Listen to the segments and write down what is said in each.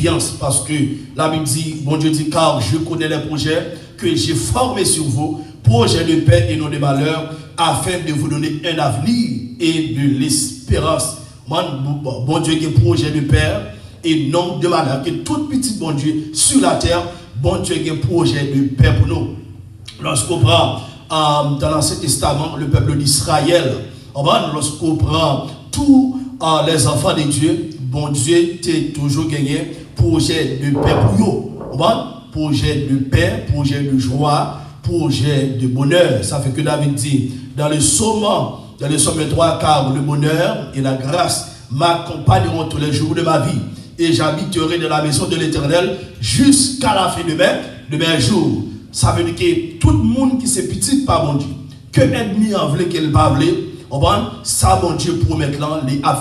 confiance parce que la Bible dit, bon Dieu dit, car je connais les projets que j'ai formés sur vous, projets de paix et non de malheur, afin de vous donner un avenir et de l'espérance. Bon Dieu qui est projet de paix et non de malheur, que tout petit bon Dieu sur la terre, bon Dieu qui est projet de paix pour nous. Lorsqu'on prend dans l'Ancien Testament le peuple d'Israël, lorsqu'on prend tous les enfants de Dieu, bon Dieu t'a toujours gagné projet de paix pour eux. Projet de paix, projet de joie, projet de bonheur. Ça fait que David dit dans le psaume 3, car le bonheur et la grâce m'accompagneront tous les jours de ma vie et j'habiterai dans la maison de l'Éternel jusqu'à la fin de mes jours. Ça veut dire que tout le monde qui s'est petit par mon Dieu, que l'ennemi en veut qu'il pas veut, ça mon Dieu promet là, les a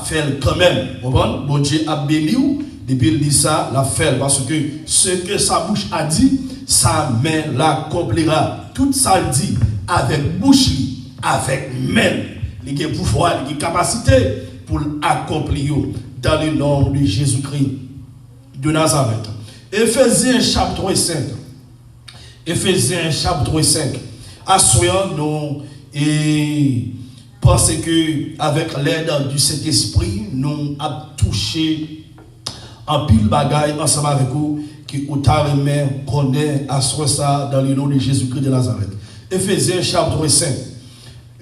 fait quand même. Bon Dieu a béni ou depuis il dit ça, la fait parce que ce que sa bouche a dit, sa main l'accomplira. Tout ça il dit avec bouche, avec main, il a pouvoir, il a capacité pour l'accomplir dans le nom de Jésus-Christ de Nazareth. Éphésiens chapitre 5. Éphésiens chapitre 5. Assoyons nous et pensez que avec l'aide du Saint-Esprit, nous avons touché en pile bagaille ensemble avec vous qui au taremé connaît à ça dans le nom de Jésus-Christ de Nazareth. Éphésiens chapitre 5.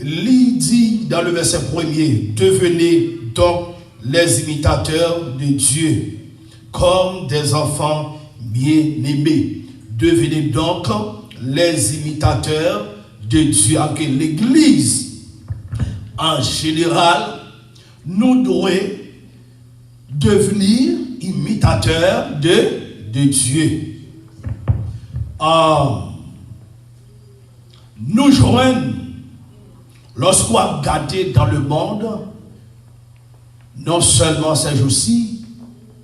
Il dit dans le verset 1er, devenez donc les imitateurs de Dieu comme des enfants bien-aimés. Devenez donc les imitateurs de Dieu. Que l'Église en général, nous devons devenir imitateurs de Dieu. Nous joignons, lorsqu'on a gardé dans le monde, non seulement ces jours-ci,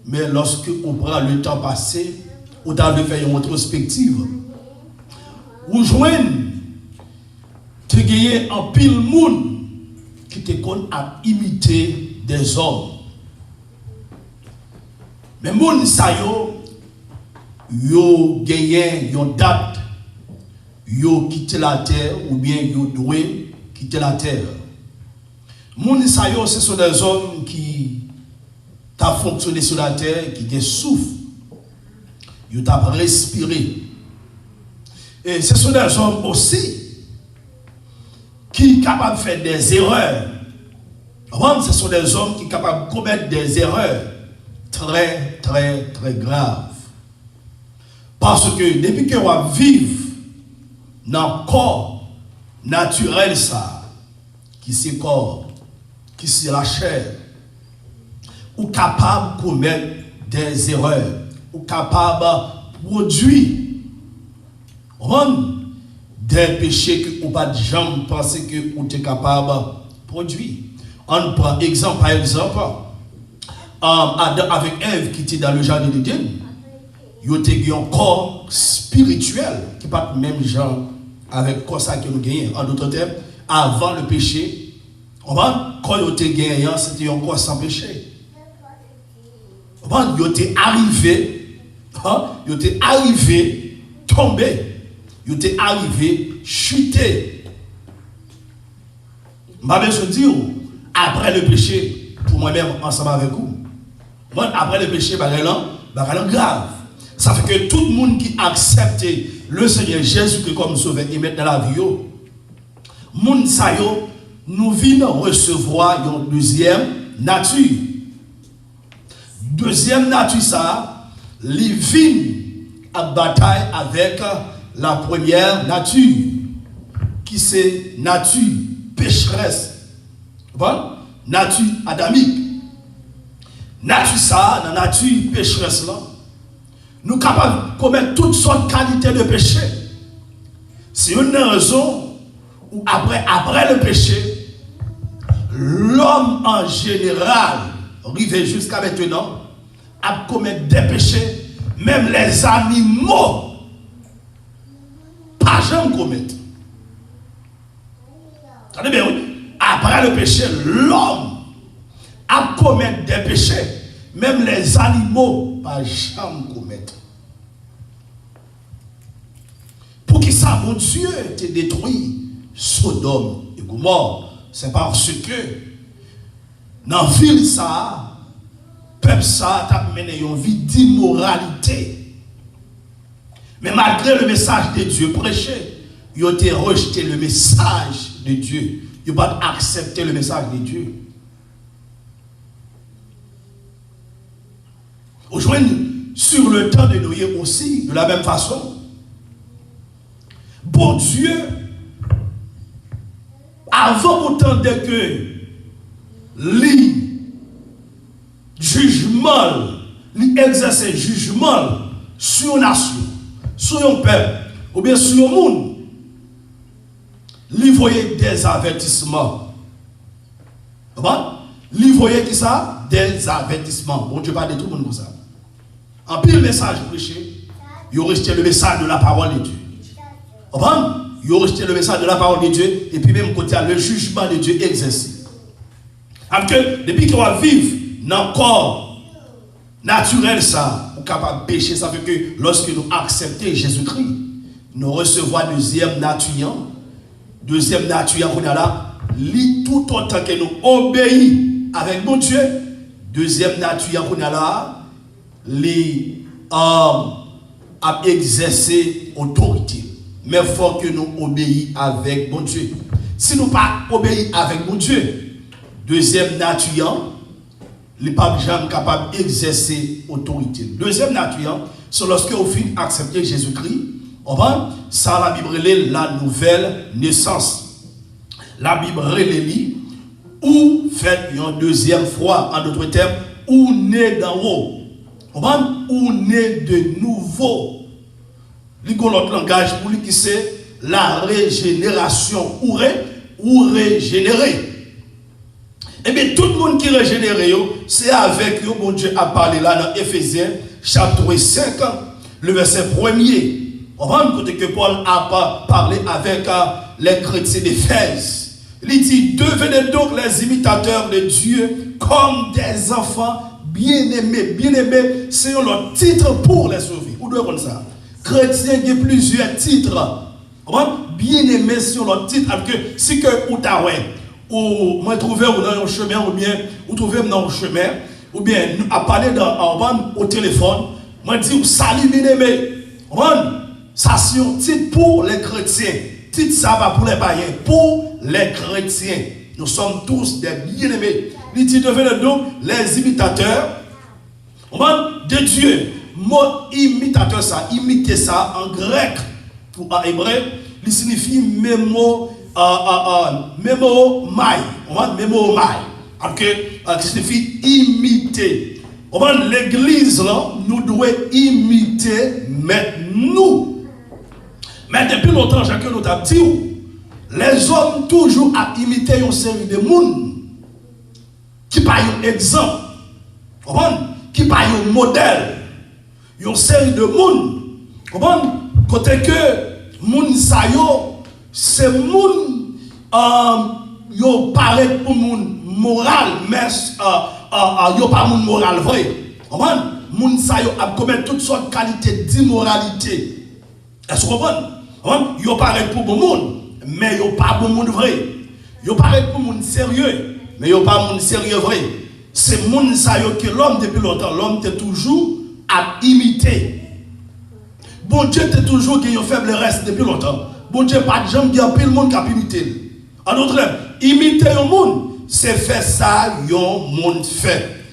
mais lorsque on prend le temps passé, on a fait une rétrospective. Ou joignent, tu gagnes un pile monde qui te connaît à imiter des hommes. Mais moun sa yo gagné yon date, yo quitté la terre ou bien yo doué quitter la terre. Moun sa yo ce sont des hommes qui t'a fonctionné sur la terre, qui ont souffle, yo t'a respiré. Et ce sont des hommes aussi qui sont capables de faire des erreurs. Ce sont des hommes qui sont capables de commettre des erreurs très, très, très graves. Parce que depuis que on vit dans le corps naturel, ça, qui c'est le corps, qui c'est la chair, ou capable de commettre des erreurs, ou capable de produire des péchés que ou pas de gens penser que vous êtes capable de produire. On prend exemple par exemple Adam avec Ève qui était dans le jardin d'Éden. Ils ont un corps spirituel qui n'est pas le même genre avec quoi ça que nous gagnons. En d'autres termes, avant le péché, quand ils ont gagné, c'était un corps sans péché. Ils étaient arrivés, tombés. Ils étaient arrivés, chutés. Je dis, après le péché, pour moi-même, ensemble avec vous, après le péché, c'est grave. Ça fait que tout le monde qui accepte le Seigneur Jésus comme sauveur et mettre dans la vie, moun sa yo, nous venons recevoir une deuxième nature. Deuxième nature, ça, les vignes à bataille avec la première nature, qui c'est nature pécheresse. Bon? Nature adamique. Nature ça, la nature pécheresse là, nous sommes capables de commettre toutes sortes de qualités de péché. C'est une raison où après le péché, l'homme en général, arrivé jusqu'à maintenant, a commettre des péchés, même les animaux, pas jamais commettre. Attendez bien, oui. Après le péché, l'homme a commettre des péchés, Même les animaux, pas jamais commettre. Pour qui ça, mon Dieu, te détruit Sodome et Gomorrhe? C'est parce que dans la ville, ça, peuple, ça a mené une vie d'immoralité. Mais malgré le message de Dieu prêché, ils ont rejeté le message de Dieu. Ils n'ont pas accepté le message de Dieu. Aujourd'hui, sur le temps de Noé aussi, de la même façon, bon Dieu, avant autant de que les jugements, les exercer jugement sur une nation, sur un peuple, ou bien sur un monde, ils voyaient des avertissements. Ils voyaient qui ça? Des avertissements. Bon Dieu pas de tout le monde comme ça. En pile message prêché, ils ont rejeté le message de la parole de Dieu. Ils ont rejeté le message de la parole de Dieu, et puis même côté le jugement de Dieu exercé. Parce que depuis qu'on vit dans le corps naturel, ça, on est capable de pécher. Ça fait que lorsque nous acceptons Jésus-Christ, nous recevons deuxième nature. Deuxième nature qu'on a là, tout autant que nous obéissons avec mon Dieu. Deuxième nature qu'on a là, à exercer autorité. Mais il faut que nous obéissions avec mon Dieu. Si nous pas obéissons avec mon Dieu, deuxième nature, les pas jamais capable d'exercer autorité. Deuxième nature, c'est lorsque vous finissez d'accepter Jésus-Christ, ça la Bible est la nouvelle naissance. La Bible relie ou fait une deuxième fois, en d'autres termes, ou né d'en haut. Ou né de nouveau. L'autre langage pour lui qui c'est la régénération ou régénérer. Et bien tout le monde qui est régénéré, c'est avec eux, bon Dieu a parlé là dans Éphésiens chapitre 5, le verset 1er. On va côté que Paul a parlé avec les chrétiens d'Éphèse. Il dit, devenez donc les imitateurs de Dieu comme des enfants bien-aimés. Bien-aimés, c'est leur titre pour les sauver. Vous devez comme ça. Chrétiens, il y a plusieurs titres. Bien-aimés sur leur titre. Parce que si que vous t'avez, ou moi trouvé dans un chemin, ou bien vous trouvez dans un chemin, ou bien à parler au téléphone, moi dis, vous salut bien-aimés. Ça c'est un titre pour les chrétiens. Titre ça va pour les païens. Pour les chrétiens. Nous sommes tous des bien-aimés. Il dit devenez donc les imitateurs de Dieu. Mot imitateur ça, imiter ça en grec ou en hébreu, il signifie mémo mai. Mémo mai. Qui signifie imiter. L'église là, nous devons imiter nous. Mais depuis longtemps, chacun nous a dit, les hommes toujours à imiter une série de monde qui pas un exemple, qui pas un modèle, une série de monde, côté que monde sa yo, c'est monde yo paraît pour monde moral, mais yo pas monde moral vrai, monde sa yo a commettre toutes sortes de qualités d'immoralité. Est-ce que vous comprenez? Yo paraît pour bon monde, mais yo pas bon monde vrai. Yo paraît pour monde sérieux, mais yo pas monde sérieux vrai. C'est monde ça yo que l'homme depuis longtemps, l'homme est toujours à imiter. Bon Dieu t'es toujours qui yo faible reste depuis longtemps. Bon Dieu pas de gens qui a pile monde qui a imité. En d'autres termes, imiter un monde, c'est faire ça yon monde fait.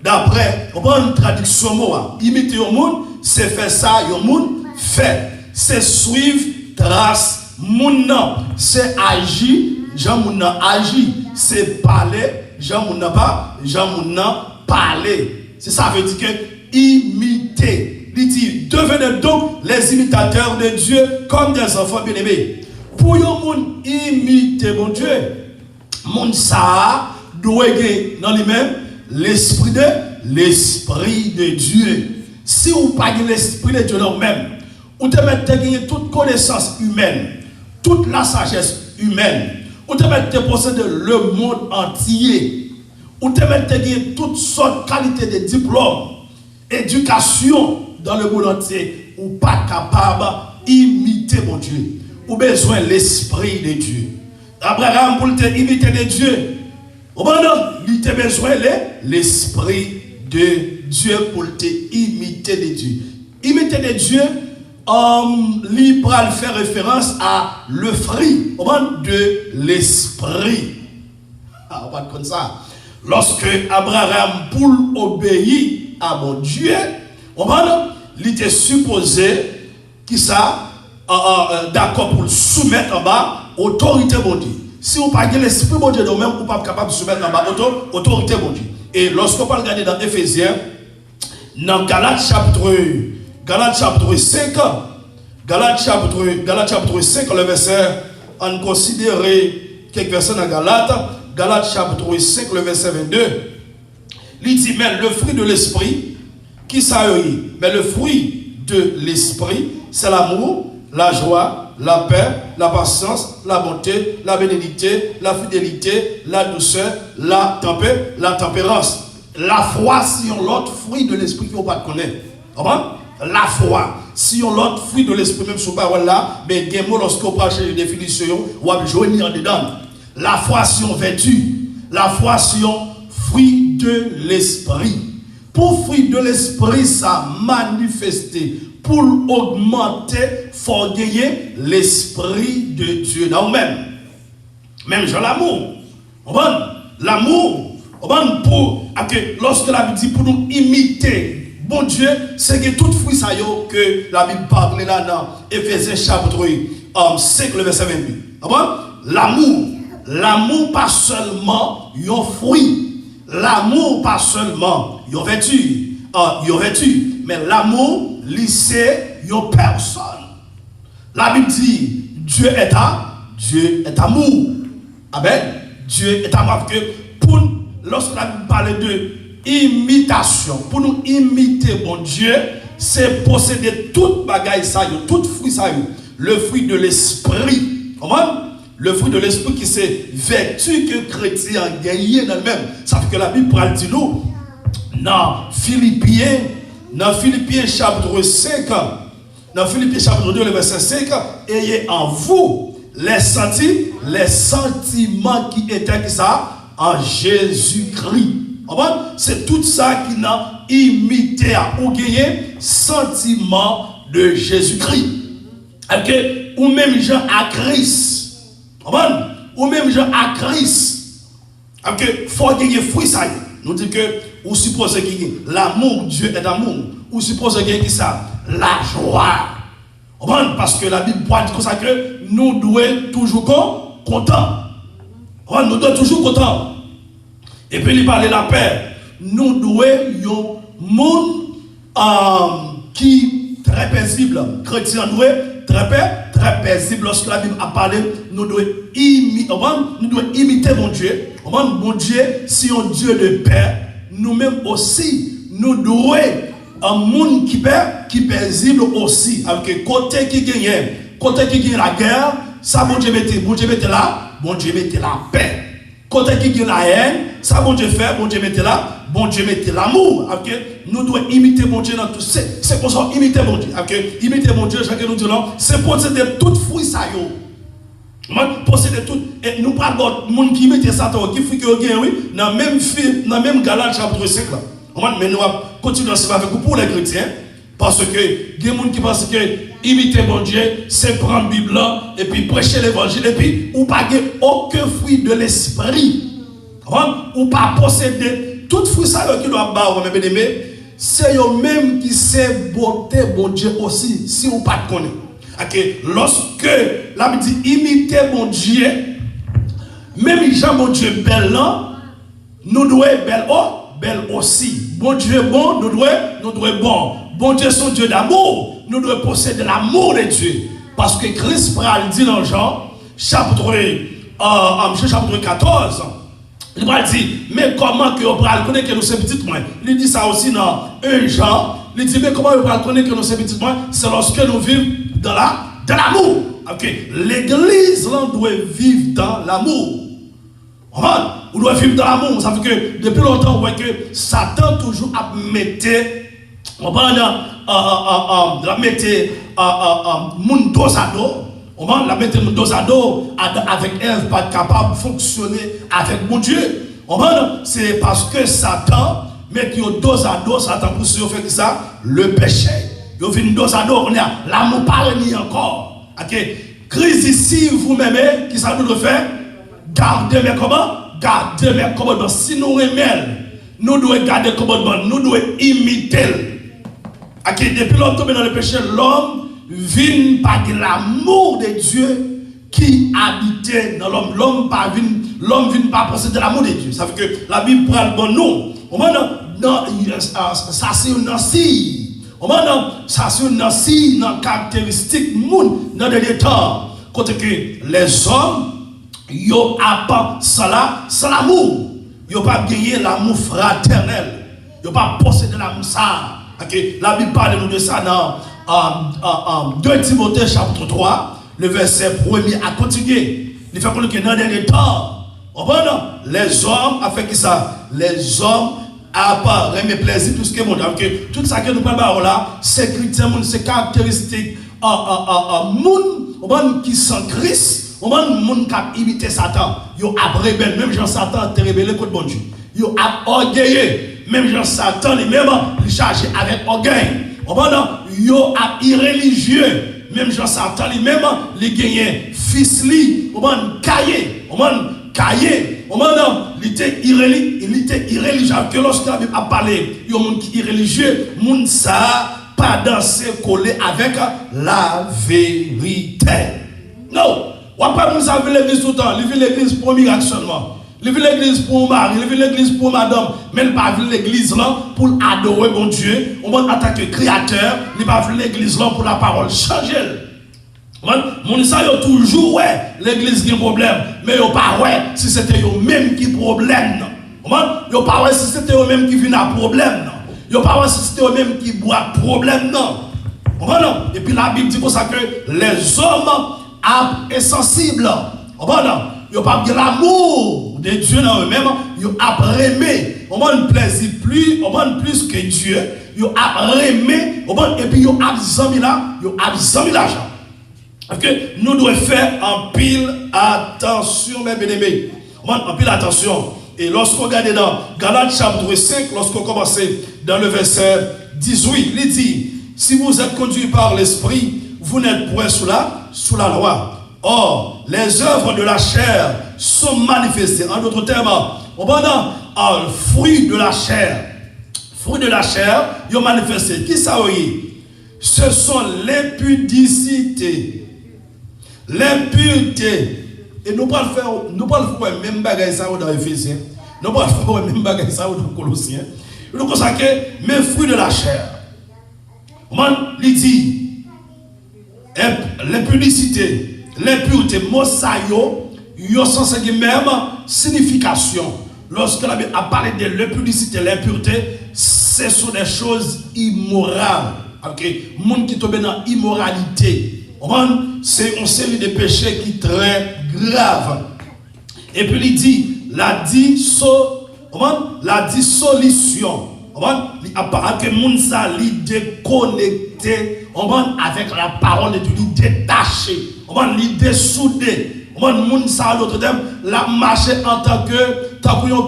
D'après, une traduction moi, imiter un monde, c'est faire ça yon monde fait. C'est suivre trace moun nan, c'est agir Jean moun nan agir, c'est parler Jean moun nan pas Jean moun nan parler. C'est ça veut dire que imiter. Il dit devenez donc les imitateurs de Dieu comme des enfants bien-aimés. Pour yon moun imiter mon Dieu, moun ça doit gagner dans lui-même l'esprit de Dieu. Si vous pas l'esprit de Dieu dans vous-même, vous devez gagner toute connaissance humaine, toute la sagesse humaine. Vous devez posséder le monde entier. ou te mettre toutes sortes de qualités de diplômes, éducation dans le monde entier, ou pas capable d'imiter mon Dieu. Ou besoin de l'esprit de Dieu. Abraham, pour imiter de Dieu, il a besoin de l'esprit de Dieu pour imiter de Dieu. Imiter de Dieu, il va faire référence à le fruit de l'esprit. On va comme ça. Lorsque Abraham, pour obéir à mon Dieu, il était supposé qu'il ça d'accord pour le soumettre en bas autorité mon Dieu. Si on parle de l'esprit mon Dieu, nous même on pas capable de soumettre en bas autorité mon Dieu. Et lorsqu'on va regarder dans Éphésiens, dans Galates chapitre 5, Galates chapitre 5, le verset, on considère quelques versets dans Galates chapitre 5, le verset 22. Il dit, mais le fruit de l'esprit, qui ça y est? Mais le fruit de l'esprit, c'est l'amour, la joie, la paix, la patience, la bonté, la bénédiction, la fidélité, la douceur, la tempérance. La foi, si on l'autre fruit de l'esprit qu'on ne pas connaître. La foi, si on l'autre fruit de l'esprit, même sur parole là, mais des mots lorsqu'on parle de définition, on va joindre dedans. La foi, si on vertu. La foi, si on fruit de l'esprit. Pour fruit de l'esprit, ça manifester. Pour augmenter, il faut gagner l'esprit de Dieu dans nous-mêmes. Même genre l'amour. L'amour. Lorsque la Bible dit pour nous imiter, bon Dieu, c'est que tout fruit ça que la Bible parle là dans Éphésiens chapitre 5, le verset 28. L'amour pas seulement un fruit. L'amour pas seulement une vertu. Mais l'amour, c'est une personne. La Bible dit, Dieu est amour. Amen. Dieu est amour. Lorsque la Bible parle de imitation, pour nous imiter mon Dieu, c'est posséder toute bagaille ça, tout fruit ça, le fruit de l'esprit. Comment? Le fruit de l'esprit qui c'est vertu que chrétien a gagné dans le même. Ça fait que la Bible parle de nous dans Philippiens chapitre 5, dans Philippiens chapitre 2, le verset 5, ayez en vous les sentiments qui étaient qui ça en Jésus-Christ. C'est tout ça qui n'a imité ou gagné sentiment de Jésus-Christ. Ou même gens à Christ. Ou même gens à Christ. Il faut gagner fruit ça. Nous disons que ou suppose que l'amour, Dieu est amour. Ou suppose que ça, la joie. Parce que la Bible parle comme ça que nous devons toujours contents. Nous devons toujours contents. Et puis il parle de la paix. Nous devons monde qui très paisible. Chrétien doit très paisible. Lorsque la Bible a parlé, nous devons imiter mon Dieu. Mon Dieu, si un Dieu de paix, nous-mêmes aussi, nous devons un monde qui paisible aussi. Avec côté qui gagne la guerre, ça bon Dieu mettait là, bon Dieu mettait la paix. Côté qui gagne la haine, ça bon Dieu fait, bon Dieu mettait là, bon Dieu mettait l'amour. Nous devons imiter mon Dieu dans tout. C'est pour ça imiter mon Dieu. Imiter mon Dieu, chacun nous dit non, c'est posséder tout fruit ça yo. Posséder tout. Et nous parlons de monde qui imite ça, qui fait que oui, dans même Galates chapitre 5 là. Mais nous allons continuer ensemble avec vous pour les chrétiens. Parce que il y a des gens qui pensent que imiter mon Dieu, c'est prendre la Bible là, et puis prêcher l'évangile, et puis ou pas aucun fruit de l'esprit. Ou pas posséder tout fruit ça qui doit avoir, mes bien-aimés. C'est eux-mêmes qui sait beauté mon Dieu aussi, si on pas connaît. Lorsque la Bible dit imiter mon Dieu, même Jean mon Dieu belle là, nous devons être belle aussi. Bon Dieu bon, nous devons être bon. Bon Dieu son Dieu d'amour, nous devons posséder l'amour de Dieu. Parce que Christ dit dans Jean, chapitre 14, il va dire, mais comment que on va connaître que nous sommes petits moins? Il dit ça aussi dans 1 Jean. Il dit, mais comment on va connaître que nous sommes petits moins? C'est lorsque nous vivons dans l'amour. L'église là doit vivre dans l'amour. On doit vivre dans l'amour. Ça fait que depuis longtemps, on voit que Satan toujours a metté, on va la mettre mon dos à dos. On va la mettre mon dos à dos avec Ève, pas capable de fonctionner avec mon Dieu. C'est parce que Satan met un dos à dos, Satan pour se faire ça, le péché. Il vient dos à dos, on a l'amour pas ni encore. Ok, crise ici, vous m'aimez, qui ça nous doit faire? Gardez mes commandements. Gardez mes commandements. Si nous aimons, nous devons garder les commandements, nous devons imiter. Okay, depuis l'homme tombé dans le péché, l'homme vient par l'amour de Dieu qui habitait dans l'homme. L'homme vient pas posséder l'amour de Dieu. Ça veut dire que la Bible prend le bon nom. Ça c'est une nancy. Ça c'est une nancy dans la caractéristique monde dans les temps. Côté que les hommes, ils n'ont pas sans l'amour. Ils n'ont pas gagné l'amour fraternel. Ils n'ont pas possédé l'amour ça. Okay. La Bible parle de ça dans 2 Timothée chapitre 3, le verset 1er à continuer. Il fait que dans les derniers temps, les hommes, a fait que ça, les hommes à part remet plaisir tout ce que monde. Tout ça que nous parlons là, c'est chrétien, c'est caractéristique monde qui sont Christ, monde qui a imité Satan. Ils ont rebelle, même Jean Satan a rebellé contre bon Dieu. Ils ont orgueillé, même Jean Satan lui-même il chargé avec orgueil. Ils ont irréligieux, même Jean Satan lui-même il gagné fils li, caillé, il était irréligieux. Que lorsque la Bible a parlé, il y a un monde qui est irréligieux, monde ça pas danser collé avec la vérité. Non, on ne peut pas nous avoir l'église tout le temps. Il vit l'église pour un miracle seulement. Il vit l'église pour un mari, il vit l'église pour madame. Mais il ne pas vivre l'église là pour adorer mon Dieu. On va attaquer le créateur. Il ne pas vivre l'église là pour la parole changer. Mon ça yo toujours ouais l'église qui a un problème mais yo pas ouais si c'était yo même qui problème non yo pas ouais si c'était yo même qui vient à problème non yo pas ouais si c'était yo même qui boit problème non et puis la Bible dit comme ça que les hommes insensibles yo pas bien l'amour de Dieu dans eux-mêmes yo aimé on plaisir plus que Dieu yo aimé et puis yo absorbé l'argent. Parce que nous devons faire en pile attention, mes bien-aimés. En pile attention. Et lorsqu'on regarde dans Galates chapitre 5, lorsqu'on commence dans le verset 18, il dit, si vous êtes conduits par l'esprit, vous n'êtes point sous la loi. Or, les œuvres de la chair sont manifestées. En d'autres termes, on va dans le fruit de la chair. Fruit de la chair, ils ont manifesté. Qui ça est? Ce sont l'impudicité. L'impureté. Et nous ne pouvons pas faire même bagaille ça dans Éphésiens. Nous ne pouvons pas faire même bagaille ça dans Colossiens. Nous consacrons mes fruits de la chair. Il dit l'impudicité, l'impureté, mosaïo, il y a sens même signification. Lorsque la Bible a parlé de l'impudicité, l'impureté, ce sont des choses immorales. Okay. Monde qui tombe dans l'immoralité. C'est une série de péchés qui sont très graves. Et puis il dit la dissolution. Il apparaît que monde ça li déconnecté avec la parole de Dieu, li détaché, li dessoudé. Monde ça l'autre terme la marcher en tant que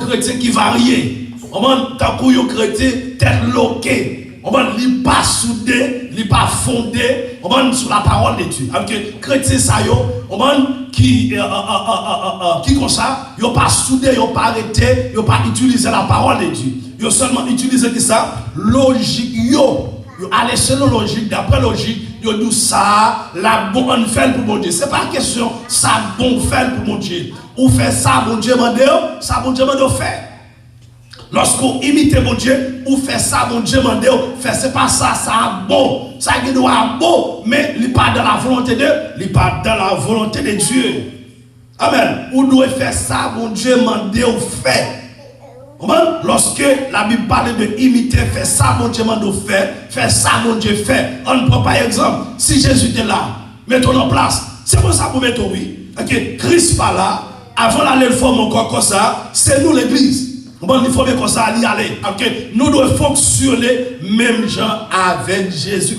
chrétien qui varie. Tant que chrétien tête loquée. Il n'est pas soudé, il n'est pas fondé sur la parole de Dieu. Avec les chrétiens, qui comme ça, ils n'ont pas soudé, ils n'ont pas arrêté, ils n'ont pas utilisé la parole de Dieu. Ils ont seulement utilisé ça, logique. Ils ont allé selon logique, d'après logique, ils ont dit ça, la bonne fait pour mon Dieu. Ce n'est pas question, ça bon fait pour mon Dieu. Ou fait ça, mon Dieu m'a dit, ça, mon Dieu m'a dit faire. Lorsqu'on imite mon Dieu, ou fait ça, mon Dieu m'a dit, c'est pas ça, ça bon. Ça qui doit bon, mais il n'est pas dans la volonté de Dieu, il n'est pas dans la volonté de Dieu. Amen. Ou doit faire ça, mon Dieu m'a dit, fait. Lorsque la Bible parle de imiter, faire ça, mon Dieu m'a dit, faire ça, mon Dieu fait. On prend par exemple, si Jésus était là, mettons en place. C'est pour ça pour mettre oui. Ok, Christ pas là. avant d'aller former encore comme ça, c'est nous l'église. Bon, il faut bien comme ça aller. Okay? Nous devons fonctionner même gens avec Jésus.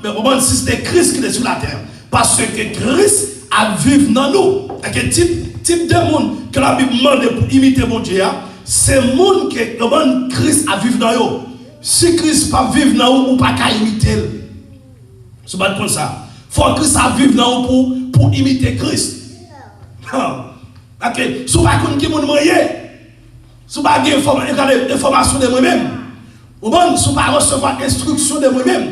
Mais si c'était Christ qui est sur la terre. Parce que Christ a vécu dans nous. Okay? Type de monde que la Bible demande pour imiter mon Dieu, c'est le monde que Christ a vécu dans nous. Si Christ pas vivre dans nous, ou pas qu'à imiter. C'est pas comme ça. Il faut que Christ a vécu dans nous pour imiter Christ. Ok, si vous ne pouvez pas vous moyen, si vous n'avez pas d'information de moi-même, si vous ne pas recevoir instruction de moi-même,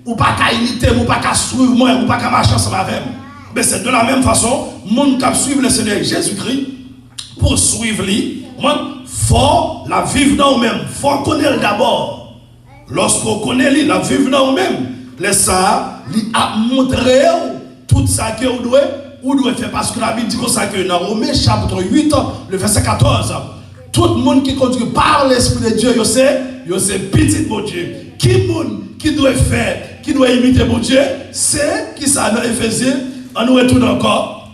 ou pas qu'à imiter, ou pas qu'à suivre moi, ou pas qu'à marcher ensemble avec moi. Mais c'est de la même façon, mon qui suivre le Seigneur Jésus-Christ, pour suivre lui, il faut la vivre dans nous-mêmes. Il faut connaître d'abord. Lorsqu'on connaît lui, la vivre dans nous-mêmes, laisse ça, lui a montré tout ça que vous devez faire. Parce que la Bible dit comme ça que dans Romains chapitre 8, le verset 14, tout le monde qui conduit par l'Esprit de Dieu, c'est petit mon Dieu. Qui doit faire, qui doit imiter mon Dieu, c'est qui ça dans Éphésiens. On nous retourne encore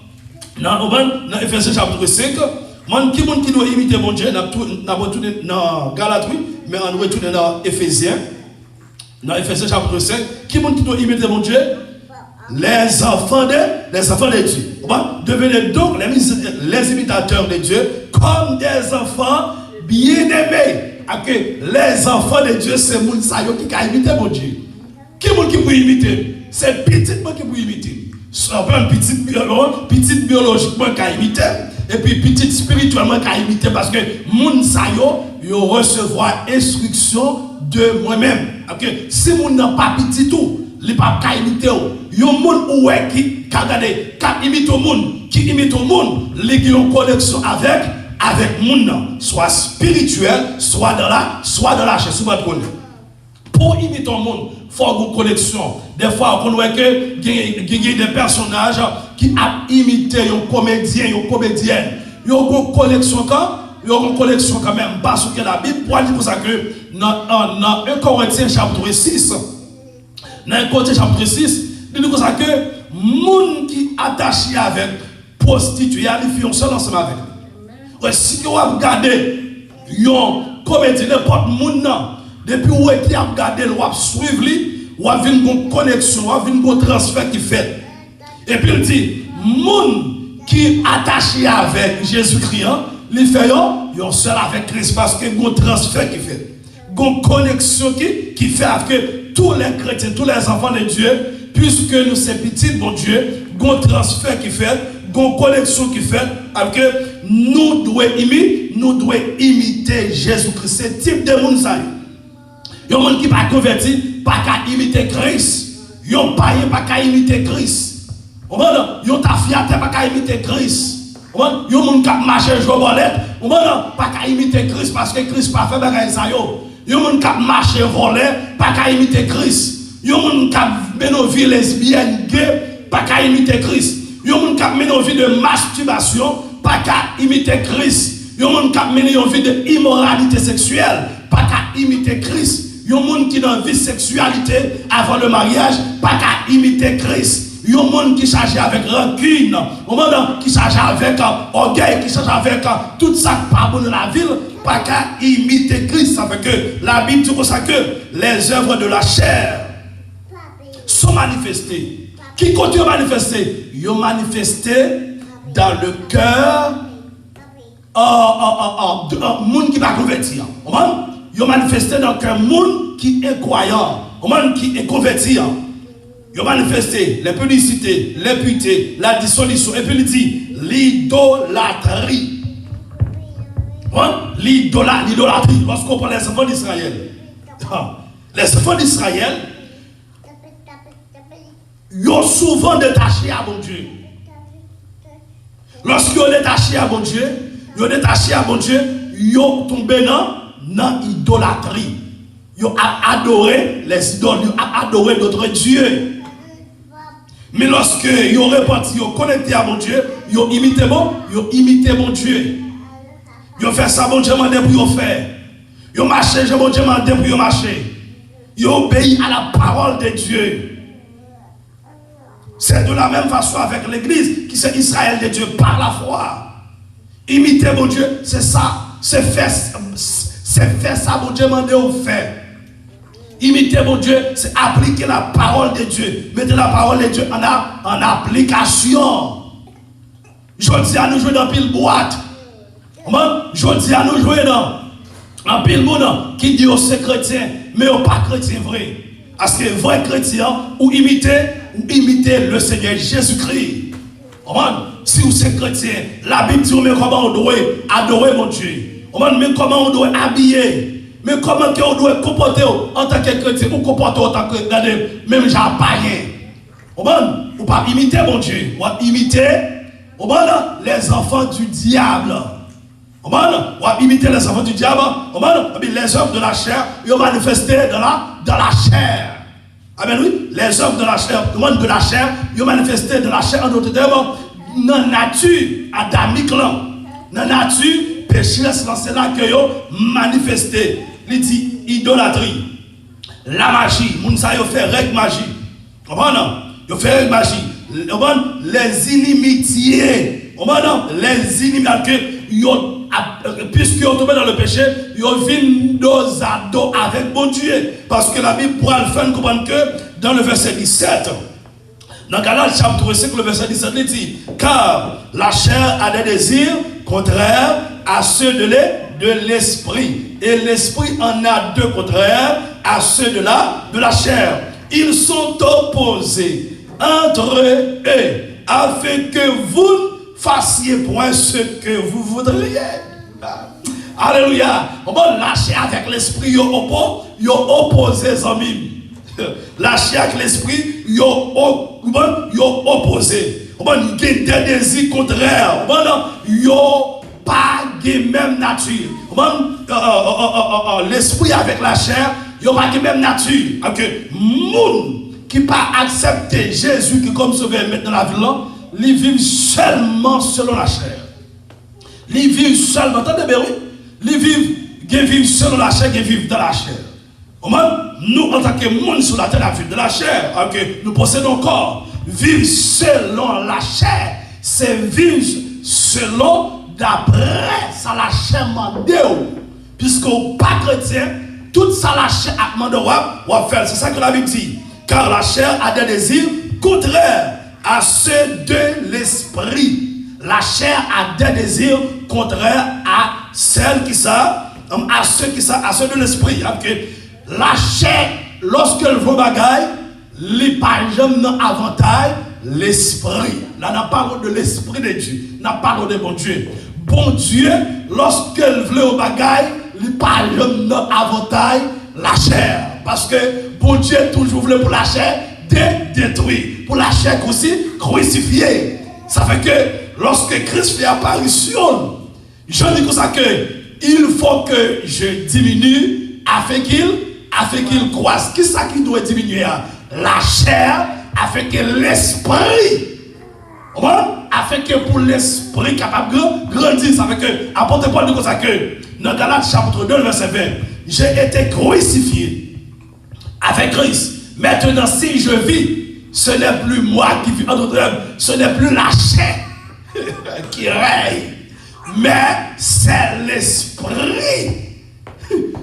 dans Éphésiens chapitre 5. Qui doit imiter mon Dieu, on a retourné dans Galates, mais on retourne dans Éphésiens. Dans Éphésiens chapitre 5, qui doit imiter mon Dieu? Les enfants de Dieu. Devenez donc les imitateurs de Dieu comme des enfants bien-aimés. Okay. Les enfants de Dieu, c'est les gens qui peuvent imiter mon Dieu. Qui peut imiter? C'est petit qui peut imiter. Petit biologiquement qui peut imiter. Et puis petit spirituellement qui peut imiter. Parce que les gens recevoir instruction de moi-même. Okay. Si les gens n'ont pas petit tout, les gens ne peuvent pas imiter. Il y a des gens qui imitent le monde, qui ont une connexion avec le monde, soit spirituel, soit dans la chair. Pour imiter le monde, il faut avoir une connexion. Des fois, on voit que il y a des personnages qui ont imité un comédien, une comédienne. Ils ont une connexion quand même. Parce que la Bible dit pour ça que dans 1 Corinthiens chapitre 6, dans 1 Corinthiens chapitre 6, il dit pour ça que les gens qui sont attachés avec prostituées, ils font seul ensemble avec. Ouais, si vous regardez un comédien, n'importe monde, depuis où est-ce qu'il a regardé, vous suivre lui, vous avez une connexion, vous avez un transfert qui fait. Et puis il dit, les gens qui sont attachés avec Jésus-Christ, ils font seul avec Christ parce qu'il y a un transfert qui fait. Il y a une connexion qui fait avec tous les chrétiens, tous les enfants de Dieu, puisque nous sommes petits, bon Dieu, il y a un transfert qui fait, il y a une connexion qui fait, avec que nous devons imiter Jésus-Christ. C'est type de monde ça. Il y a des gens qui ne sont pas convertis, pas qu'à imiter Christ. Il y a des païens pas qu'à imiter Christ. Il y a des fiatés pas qu'à imiter Christ. Il y a des gens qui marchent jouer bolette, pas qu'à imiter Christ parce que Christ n'a pas fait bagaille ça. Il y a des gens qui marchent voler, pas qu'à imiter Christ. Il y a des gens qui mènent une vie lesbienne, gay, pas qu'à imiter Christ. Il y a des gens qui mènent une vie de masturbation, pas qu'à imiter Christ. Il y a des gens qui mènent une vie d'immoralité sexuelle, pas qu'à imiter Christ. Il y a des gens qui ont une vie de sexualité avant le mariage, pas qu'à imiter Christ. Il y a des gens qui chargent avec rancune, qui chargent avec orgueil, qui chargent avec tout ça qui pas bon dans la ville, pas qu'à imiter Christ. Ça fait que la Bible dit comme ça que les œuvres de la chair sont manifestées. Qui continue à manifester? Ils ont manifesté dans le cœur de monde qui va convertir. Ils ont manifesté dans le cœur de monde qui est croyant, monde qui est converti. Ils ont manifesté les publicités, l'impureté, la dissolution. Et puis il dit l'idolâtrie. L'idolâtrie. Lorsqu'on prend les enfants d'Israël, les enfants d'Israël, ils ont souvent détaché à mon Dieu. Lorsqu'ils ont détaché à mon Dieu, ils ont tombé dans l'idolâtrie. Ils ont adoré les idoles, ils ont adoré d'autres dieux. Mais lorsque ils ont réparti, ils ont connecté à mon Dieu, ils ont imité mon Dieu. Ils ont fait ça, mon Dieu m'a demandé pour faire. Ils ont marché, mon Dieu m'a demandé pour marcher. Ils ont obéi à la parole de Dieu. C'est de la même façon avec l'église qui c'est Israël de Dieu par la foi. Imiter mon Dieu, c'est ça. C'est faire ça, mon Dieu, mandé au fait. Imiter mon Dieu, c'est appliquer la parole de Dieu. Mettez la parole de Dieu en application. Je dis à nous jouer dans pile boîte. Je dis à nous jouer dans pile monde qui dit aux chrétiens, mais aux pas chrétiens vrai. Parce que vrai chrétien, ou imiter le Seigneur Jésus-Christ. Si vous êtes chrétien, la Bible dit comment on doit adorer mon Dieu. Mais comment on doit habiller. Mais comment on doit comporter en tant que chrétien ou comporter en tant que même genre païen. Ou pas imiter mon Dieu. Ou imiter les enfants du diable. Ou imiter les enfants du diable. Les œuvres de la chair, ils ont manifesté dans la chair. Amen, oui. Les œuvres de la chair, ils ont manifesté de la chair en d'autres termes. Dans la nature adamique, dans la nature pécheresse, c'est là que ils ont manifesté. Il dit idolâtrie, la magie, moun sa yo fait règle magie. Yo fait règle magie. Les inimitiés. Les inimitiés. Puisque vous tombez dans le péché, vous venez dos à dos avec mon Dieu. Parce que la Bible pourra le faire comprendre que dans le verset 17, dans Galates chapitre 5, le verset 17, il dit, car la chair a des désirs contraires à ceux de l'esprit. Et l'esprit en a deux contraires à ceux de la chair. Ils sont opposés entre eux, afin que vous ne fassiez point ce que vous voudriez. Alléluia. La chair avec l'esprit, ils opposé les amis. La chair avec l'esprit, ils opposé. Ils ont des désirs contraires. Ils n'ont pas la même nature. L'esprit avec la chair, ils n'ont pas la même nature. Les gens qui n'ont pas accepté Jésus qui comme sauveur maintenant dans la vie, ils vivent seulement selon la chair. Ils vivent seulement, attendez bien, oui. Ils vivent selon la chair, ils vivent dans la chair. Nous, en tant que monde sur la terre, vivons de la chair. Nous possédons corps. Vivre selon la chair, c'est vivre selon d'après ça la chair mande. Puisque pas chrétien, toute ça la chair a demandé à faire. C'est ça que la Bible dit. Car la chair a des désirs contraires à ceux de l'esprit. La chair a des désirs contraires à ceux de l'esprit. La chair, lorsqu'elle veut bagaille, les pages n'ont avantage l'esprit. Là, on parle de l'esprit de Dieu. On parle de bon Dieu. Bon Dieu, lorsqu'elle veut au bagaille, les pages n'ont avantage la chair. Parce que bon Dieu toujours voulu pour la chair détruire. Pour la chair aussi crucifiée. Ça fait que lorsque Christ fait apparition, je dis comme ça que il faut que je diminue afin qu'il croisse. Qui ça qui doit diminuer? La chair, afin que l'esprit, afin que pour l'esprit capable de grandir. Ça fait que, apôtre Paul dit comme ça que, dans Galates chapitre 2, verset 20, j'ai été crucifié avec Christ. Maintenant, si je vis, ce n'est plus moi qui vis, en d'autres termes, ce n'est plus la chair qui règne, mais c'est l'esprit.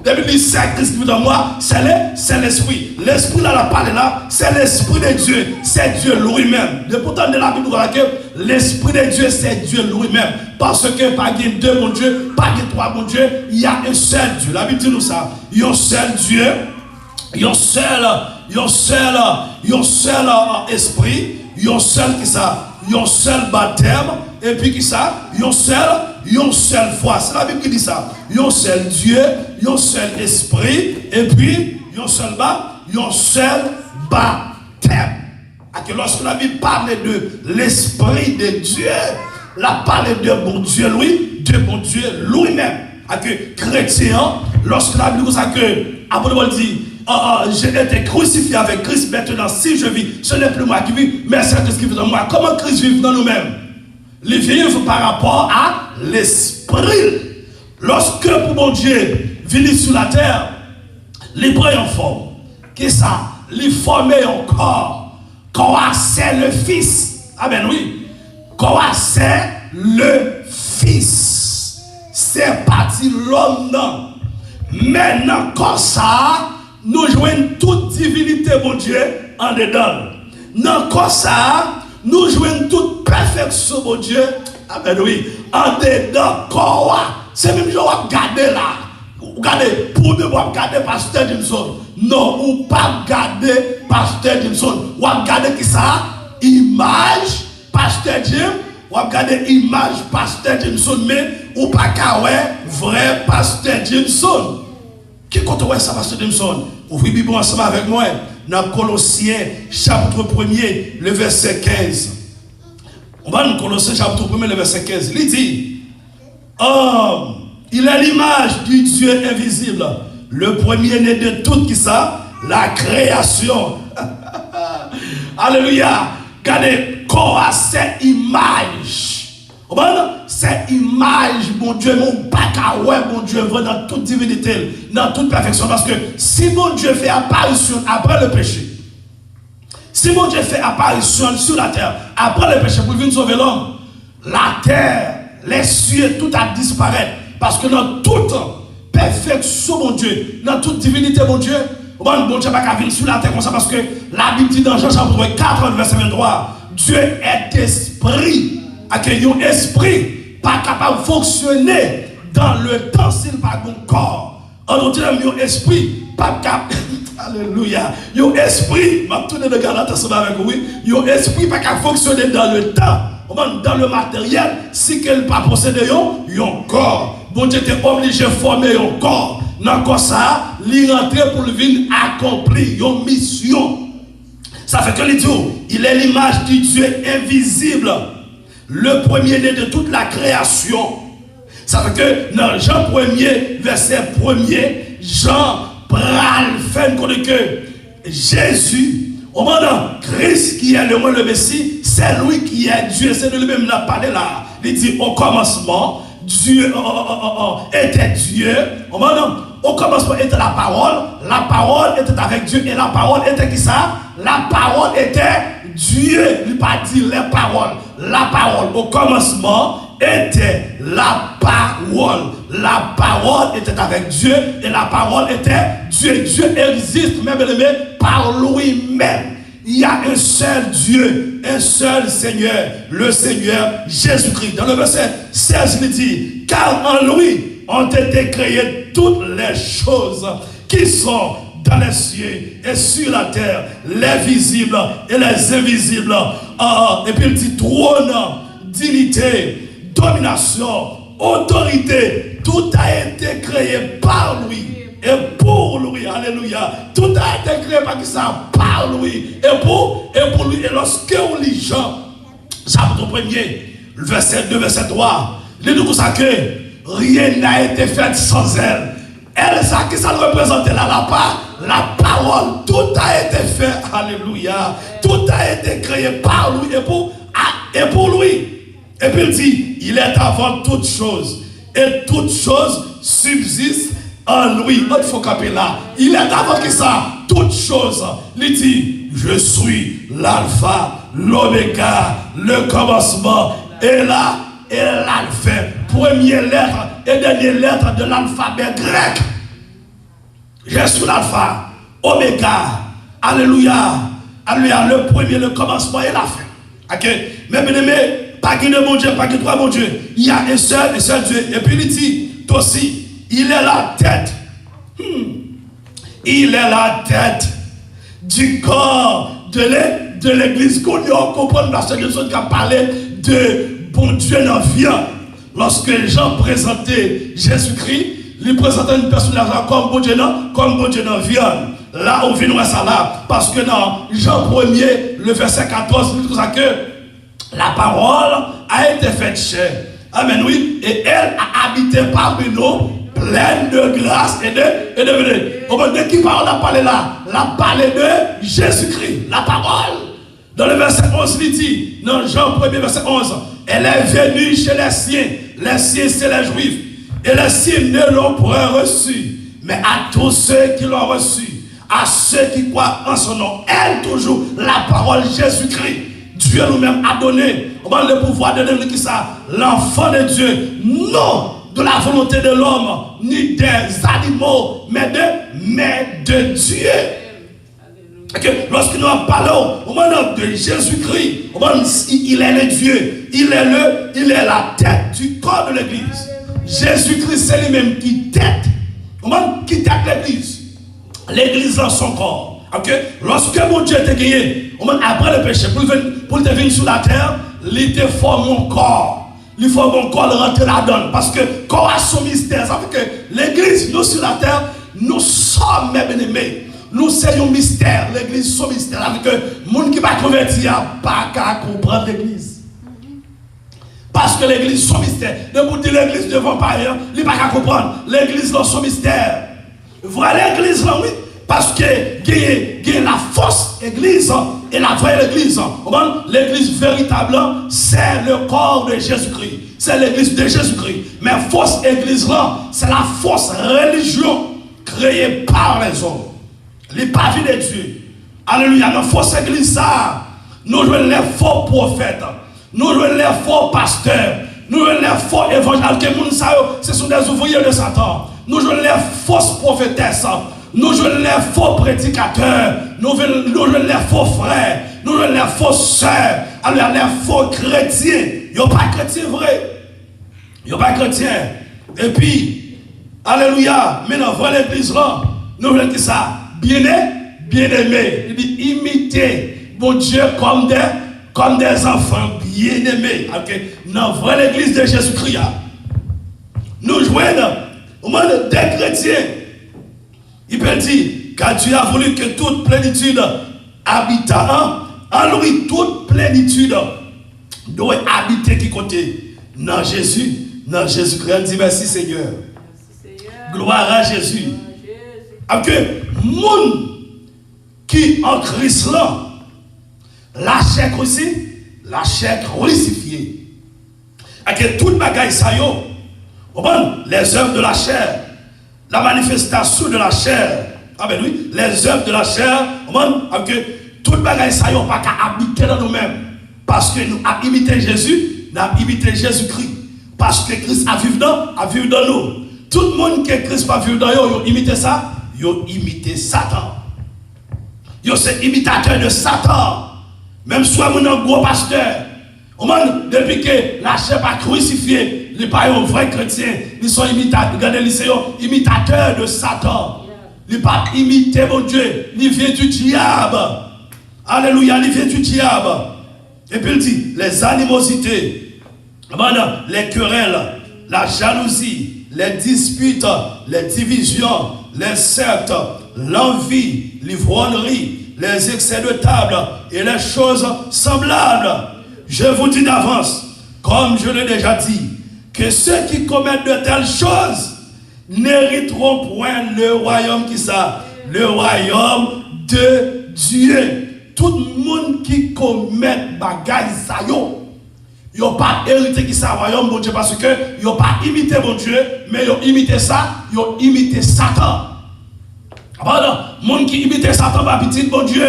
Depuis c'est Christ qui vit dans moi, c'est l'esprit. L'esprit là, la parole là, c'est l'esprit de Dieu, c'est Dieu lui-même. De pourtant de la Bible, voilà que l'esprit de Dieu, c'est Dieu lui-même. Parce que pas de deux mon Dieu, pas de trois mon Dieu, il y a un seul Dieu. La Bible dit nous ça. Il y a un seul Dieu, il y a un seul esprit, il y a un seul qui ça, il y a un seul baptême, et puis qui ça, il y a un seul foi. C'est la Bible qui dit ça. Il y a un seul Dieu, il y a un seul esprit, et puis il y a un seul baptême. Et que lorsque la Bible parle de l'esprit de Dieu, la parle de bon Dieu lui-même. Et que chrétien, lorsque la Bible dit ça que apôtre Paul dit, j'ai été crucifié avec Christ, maintenant si je vis, ce n'est plus moi qui vis, mais c'est Christ qui vit dans moi. Comment Christ vit dans nous-mêmes? Les vivre par rapport à l'esprit. Lorsque pour mon Dieu vient sur la terre, les prend en forme. Qu'est-ce ça? Les former encore. Quoi c'est le Fils? Amen, oui. Quoi c'est le Fils? c'est parti l'homme non. Maintenant, comme ça, nous jouons toute divinité, mon Dieu, en dedans. Dans comme ça, nous jouons toute perfection, mon Dieu, amen, oui, en dedans, quoi. C'est même je vais regarder là. Regardez, pour nous, regarder Pasteur Jimson. Non, ou pas regarder Pasteur Jimson. Ou regarder qui ça? Image, Pasteur Jim. Ou regarder image, Pasteur Jimson. Mais, ou pas qu'à vrai Pasteur Jimson. Qui compte ça, Pasteur Jimson? Ouvrez la Bible ensemble avec moi. Dans Colossiens, chapitre 1er, le verset 15. On va dans Colossiens, chapitre 1er, le verset 15. Il dit, il est l'image du Dieu invisible, le premier-né de tout qui ça, la création. Alléluia. Regardez, quoi c'est image. C'est image, mon Dieu, mon bacaway, mon Dieu, dans toute divinité, dans toute perfection. Parce que si mon Dieu fait apparition après le péché, si mon Dieu fait apparition sur la terre après le péché pour venir sauver l'homme, la terre, les cieux, tout a disparu. Parce que dans toute perfection, mon Dieu, dans toute divinité, mon Dieu, bon Dieu n'a pas venir sur la terre comme ça. Parce que la Bible dit dans Jean chapitre 4, verset 23, Dieu est esprit. Un esprit pas capable de fonctionner dans le temps s'il n'a pas de corps. En d'autres termes, un esprit pas capable. Alléluia. Un esprit, je vais tourner le garde attention avec vous. Un esprit pas capable de fonctionner dans le temps, dans le matériel, si qu'elle n'a pas possédé un corps. Bon Dieu était obligé de former un corps. Dans le corps, ça, il rentrer pour venir accomplir une mission. Ça fait que les dieux, il est l'image du Dieu invisible. Le premier-né de toute la création. Ça veut que dans Jean 1er, verset 1er, Jean pral fait que Jésus, au moment Christ qui est le Messie, c'est lui qui est Dieu. C'est lui-même qui a parlé là. Il dit au commencement, Dieu était Dieu. Au commencement était la parole était avec Dieu et la parole était qui ça? La parole était Dieu. Il n'a pas dit les paroles. La parole au commencement était la parole. La parole était avec Dieu et la parole était Dieu. Dieu existe même par lui-même. Il y a un seul Dieu, un seul Seigneur, le Seigneur Jésus-Christ. Dans le verset 16, il dit, car en lui ont été créées toutes les choses qui sont dans les cieux et sur la terre, les visibles et les invisibles. Et puis il dit trône, dignité, domination, autorité, tout a été créé par lui et pour lui. Alléluia. Tout a été créé par qui ça? Par lui et pour lui. Et lorsque on lit Jean, chapitre 1er, verset 2, verset 3, il dit tout ça que rien n'a été fait sans elle. Elle, ça qui ça représentait là, la parole, tout a été fait, alléluia, tout a été créé par lui et pour lui. Et puis il dit, il est avant toutes choses, et toutes choses subsistent en lui. Il faut caper là, il est avant que ça, toutes choses. Il dit, je suis l'alpha, l'oméga, le commencement, et l'alpha, première lettre et dernière lettre de l'alphabet grec. Je suis l'alpha, oméga, alléluia, alléluia, le premier, le commencement et la fin. Ok? Mais bien aimé, pas qu'il y ait mon Dieu, pas qu'il y ait trois mon Dieu. Il y a un seul Dieu. Et puis il dit, toi aussi, il est la tête. Il est la tête du corps de l'église. Qu'on comprend parce que Jésus a parlé de bon Dieu dans la vie. Lorsque Jean présentait Jésus-Christ, il présentait une personne comme bon Dieu dans la vie. Là, on vient voir ça là. Parce que dans Jean 1er, le verset 14, il dit que la parole a été faite chair. Amen, oui. Et elle a habité parmi nous, pleine de grâce et de vérité. De qui parole a parlé là? La parlé de Jésus-Christ. La parole. Dans le verset 11, il dit, dans Jean 1er, verset 11, elle est venue chez les siens c'est les Juifs, et les siens ne l'ont point reçu, mais à tous ceux qui l'ont reçu, à ceux qui croient en son nom, elle toujours, la parole Jésus-Christ, Dieu nous-même a donné, le pouvoir de donner qui ça, l'enfant de Dieu, non, de la volonté de l'homme, ni des animaux, mais de Dieu. Okay. Lorsque nous parlons au moment de Jésus-Christ, il est le Dieu, il est la tête du corps de l'église. Jésus-Christ, c'est lui-même qui tête l'église. L'église dans son corps. Okay. Lorsque mon Dieu était gagné, après le péché, pour venir sur la terre, il te forme mon corps. Il faut mon corps rentrer là-dedans. Parce que corps a son mystère. Ça fait que l'église, nous sur la terre, nous sommes mes bien-aimés. Nous c'est un mystère. L'église, son mystère. Ça fait que le monde qui va convertir n'a pas qu'à comprendre l'église. Parce que l'église, son mystère. De vous dire l'église devant pareil, il n'a pas qu'à comprendre. L'église, son mystère. Voilà l'église là, oui. Parce que il y a la fausse église et la vraie église. L'église véritable, c'est le corps de Jésus-Christ. C'est l'église de Jésus-Christ. Mais la fausse église là, c'est la fausse religion créée par les hommes. Les pavis de Dieu. Alléluia. Dans la fausse église, ça, nous jouons les faux prophètes. Nous jouons les faux pasteurs. Nous jouons les faux évangélistes. Ce sont des ouvriers de Satan. Nous jouons les fausses prophétesses. Nous jouons les faux prédicateurs, nous jouons les faux frères, nous jouons les faux sœurs, alors les faux chrétiens. Il n'y a pas de chrétien vrai. Il n'y a pas de chrétien. Et puis, alléluia, maintenant, voilà l'église là. Nous voulons dire ça. Bien-aimé. Il dit imiter mon Dieu comme des enfants bien-aimés. Okay. Non, voilà l'église de Jésus-Christ. Nous jouons au monde des chrétiens. Il peut dire, car Dieu a voulu que toute plénitude habite en lui, toute plénitude doit habiter qui côté dans Jésus-Christ. On dit merci Seigneur. Gloire à Jésus. Parce que le monde qui en Christ là, la chair aussi, la chair crucifiée. Et que toute bagaille ça yo, les œuvres de la chair, la manifestation de la chair, ah ben oui, les œuvres de la chair, que toute bagaille ça n'a pas qu'à habiter dans nous-mêmes. Parce que nous avons imité Jésus, nous avons imité Jésus-Christ. Parce que Christ a vécu dans nous. Tout le monde que Christ a vécu dans nous, il imité ça, il imité Satan. Il c'est imitateur de Satan. Même soit mon gros pasteur. Depuis que la chair pas crucifiée, il n'est pas un vrai chrétien. Ils sont imitateurs. Regardez, ils sont imitateurs de Satan. Il n'est pas imité mon Dieu. Il vient du diable. Alléluia, il vient du diable. Et puis il dit, les animosités, les querelles, la jalousie, les disputes, les divisions, les sectes, l'envie, l'ivrognerie, les excès de table et les choses semblables. Je vous dis d'avance, comme je l'ai déjà dit, que ceux qui commettent de telles choses n'hériteront point le royaume qui ça, le royaume de Dieu. Tout le monde qui commet bagaille ça yo, ils n'ont pas hérité qui ça royaume de Dieu parce que ils n'ont pas imité mon Dieu, mais ils ont imité ça, ils ont imité Satan. Pardon, monde qui imite Satan va petit bon Dieu.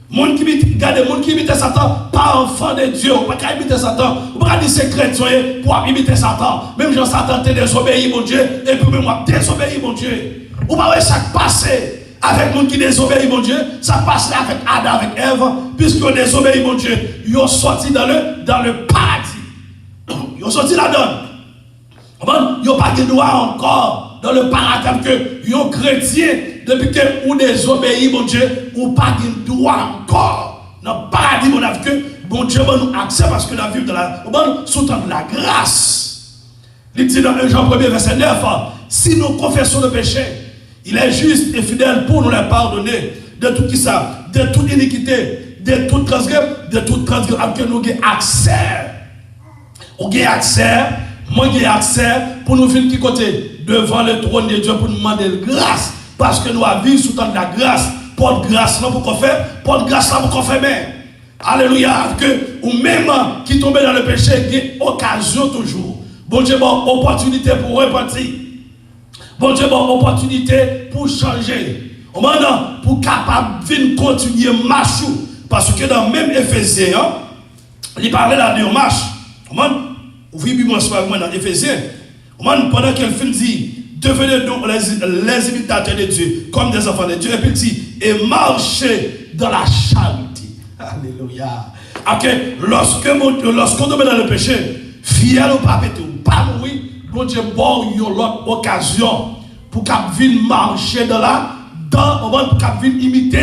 Monde qui imite Satan, pas enfant de Dieu, on ne peut pas imiter Satan. On ne peut pas dire c'est chrétien pour imiter Satan. Même Jean Satan te désobéi mon Dieu, et puis même moi désobéi mon Dieu. On va voir ça passer avec monde qui désobéit mon Dieu, ça passe avec Adam, avec Ève, puisqu'ils ont désobéi mon Dieu, ils ont sorti dans le paradis. Ils ont sorti là-dedans. Ils n'ont pas de droit encore dans le paradis que ils ont chrétien. Depuis que vous désobéissez, mon Dieu, vous n'avez pas de droit encore. Dans le paradis, mon Dieu, que bon Dieu nous accès parce que nous vivons sous la grâce. Il dit dans 1 Jean 1 verset 9, si nous confessons le péché, il est juste et fidèle pour nous les pardonner de tout qui ça, de toute iniquité, de toute transgression, que nous avons accès. Nous avons accès, moi j'ai accès pour nous venir qui côté devant le trône de Dieu pour nous demander grâce. Parce que nous avons sous temps de la grâce, pas de grâce là pour qu'on fait, pas de grâce là pour qu'on fait même. Alléluia, que ou même qui tombe dans le péché, il y a occasion toujours. Bon Dieu, bon opportunité pour repentir. Bon Dieu, bon opportunité pour changer. Maintenant, pour capable de continuer marcher. Parce que dans même Éphésiens, il parlait là de marche. Vous voyez, moi, dans Éphésiens, Pendant qu'elle finit dit, devenez donc les imitateurs de Dieu, comme des enfants de Dieu, et puis dit, et marchez dans la charité. Alléluia. Ok, lorsqu'on tombe dans le péché, fier ou pas péter, ou pas mourir, bon Dieu, bon, il y a l'autre occasion pour qu'on vienne marcher pour qu'on vienne imiter.